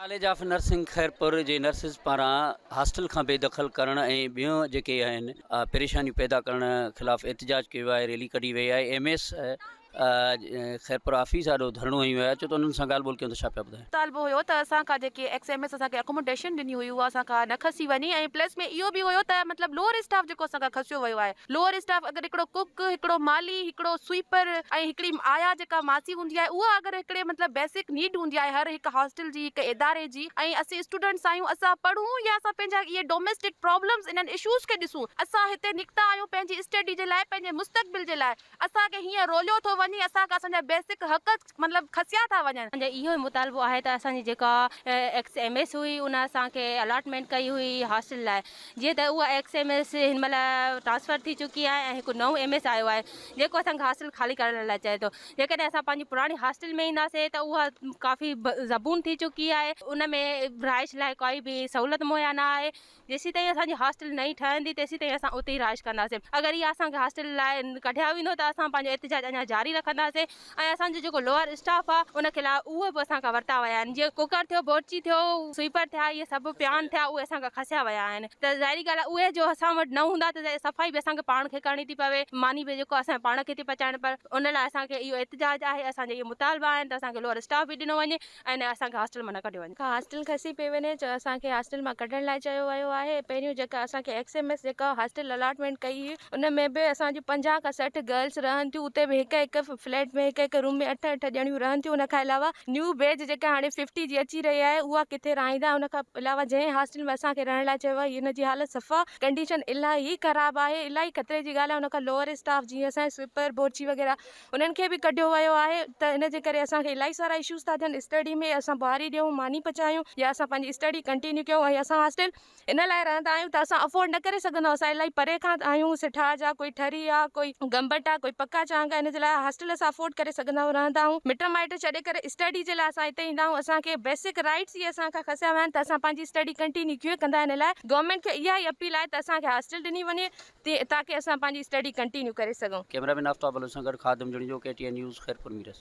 College of nursing Khairpur J nurses पारां hostel खां बेदख़ल करण ऐं ॿियूं जेके आहिनि परेशानियूं पैदा करण ख़िलाफ़ एहतिजाज कयो आहे। रैली कढी वई आहे। MS खैरपुर ऑफिस ॾाढो धरणो हई वियो आहे। छो त उन्हनि सां ॻाल्हि ॿोल कयूं त छा पिया ॿुधाइनि? तालबो हुयो त असांखां जेके XMS असांखे अकोमोडेशन ॾिनी हुई उहा असांखां न खसी वञी ऐं प्लस में इहो बि हुयो त मतिलबु लोअर स्टाफ जेको असांखां खसियो वियो आहे। लोअर स्टाफ अगरि हिकिड़ो कुक, हिकिड़ो माली, हिकिड़ो स्वीपर ऐं हिकिड़ी आया जेका मासी हूंदी आहे उहा अगरि हिकिड़े मतिलबु बेसिक नीड हूंदी आहे हर हिकु हॉस्टल जी, हिकु इदारे जी, ऐं असीं स्टूडेंट्स आहियूं, असां पढ़ूं या असां पंहिंजा इहे डोमेस्टिक प्रॉब्लम्स इन्हनि इशूज़ खे ॾिसूं। असां हिते निकिता आहियूं पंहिंजी स्टडी जे लाइ, पंहिंजे मुस्तक़बिल जे लाइ। असांखे हीअं रोलियो थो वञे, असांखां असांजा बेसिक हक़ मतिलबु खसिया था वञनि। इहो मुतालबो आहे त असांजी जेका XMS हुई उन असांखे अलॉटमेंट कई हुई हॉस्टल लाइ। जीअं त उहा XMS हिन महिल ट्रांसफर थी चुकी आहे ऐं हिकु नओं MS आयो आहे जेको असांखे हॉस्टल ख़ाली करण लाइ चए थो। जेकॾहिं असां पंहिंजी पुराणी हॉस्टल में ईंदासीं त उहा काफ़ी ज़बून थी चुकी आहे। उन में रिहाइश लाइ कोई बि सहूलियत मुहैया न आहे। जेसीं ताईं असांजी हॉस्टल नई ठहंदी तेसीं ताईं असां उते ई रिहाइश कंदासीं। अगरि इहा असांखे हॉस्टल लाइ कढिया वेंदो त असां पंहिंजो एहतिजाज अञा जारी रखंदासीं ऐं असांजो जेको लोअर स्टाफ आहे उन खिलाफ़ उहे बि असांखां वरिता विया आहिनि। जीअं कुकर थियो, बोर्ची थियो, स्वीपर थिया, इहे सभु प्यान थिया, उहे असांखां खसिया विया आहिनि। त ज़ाहिरी ॻाल्हि आहे उहे जो असां वटि न हूंदा त सफ़ाई बि असांखे पाण खे करणी थी पवे, मानी बि जेको असां पाण खे थी पचाइण पर उन लाइ असांखे इहो एहतिजाज आहे। असांजे इहे मुतालबा आहिनि त असांखे लोअर स्टाफ बि ॾिनो वञे ऐं न असांखे हॉस्टल मां न कढियो वञे। हॉस्टल खसी पई वञे, असांखे हॉस्टल मां कढण लाइ चयो वियो आहे। पहिरियों जेका असांखे XMS जेका हॉस्टल अलॉटमेंट कई हुई उन में बि असांजूं 50 खां 60 गर्ल्स रहनि थियूं। उते बि हिकु हिकु फ्लैट में हिकु हिकु रूम में 8-8 ॼणियूं रहनि थियूं। उन खां अलावा न्यू बैच जेका हाणे 50 जी अची रही आहे उहा किथे रहंदा। उन खां अलावा जंहिं हॉस्टल में असांखे रहण लाइ चयो आहे हिन जी हालत सफ़ा कंडीशन इलाही ख़राबु आहे, इलाही ख़तरे जी ॻाल्हि आहे। उन खां लोअर स्टाफ जीअं असांजे स्वीपर, बोर्ची वग़ैरह उन्हनि खे बि कढियो वियो आहे। त इन जे करे असांखे इलाही सारा इशूज़ था थियनि स्टडी में। असां ॿाहिरि ॾियूं, मानी पचायूं या असां पंहिंजी स्टडी कंटिन्यू कयूं। ऐं असां हॉस्टल इन लाइ रहंदा आहियूं त असां अफोर्ड न करे सघंदा आहियूं। असां इलाही परे खां आहियूं, सिठार जा, कोई ठरी आहे, कोई गंबट आहे, कोई पका चांग आहे। इन जे लाइ हॉस्टल असां अफोर्ड करे सघंदा आहियूं, रहंदा आहियूं। मिट माइट छॾे करे स्टडी जे लाइ असां हिते ईंदा आहियूं। असांखे बेसिक राइट्स इहे असांखां खसिया विया आहिनि त असां पंहिंजी स्टडी कंटिन्यू कीअं कंदा। इन लाइ गवर्नमेंट खे इहा ई अपील आहे त असांखे हॉस्टल ॾिनी वञे ताकी असां पंहिंजी स्टडी कंटिन्यू करे सघूं। कैमरामैन आफ्ताब सां गॾु ख़ादिम जुड़ियो, KTN न्यूज़ खैरपुर मीरस।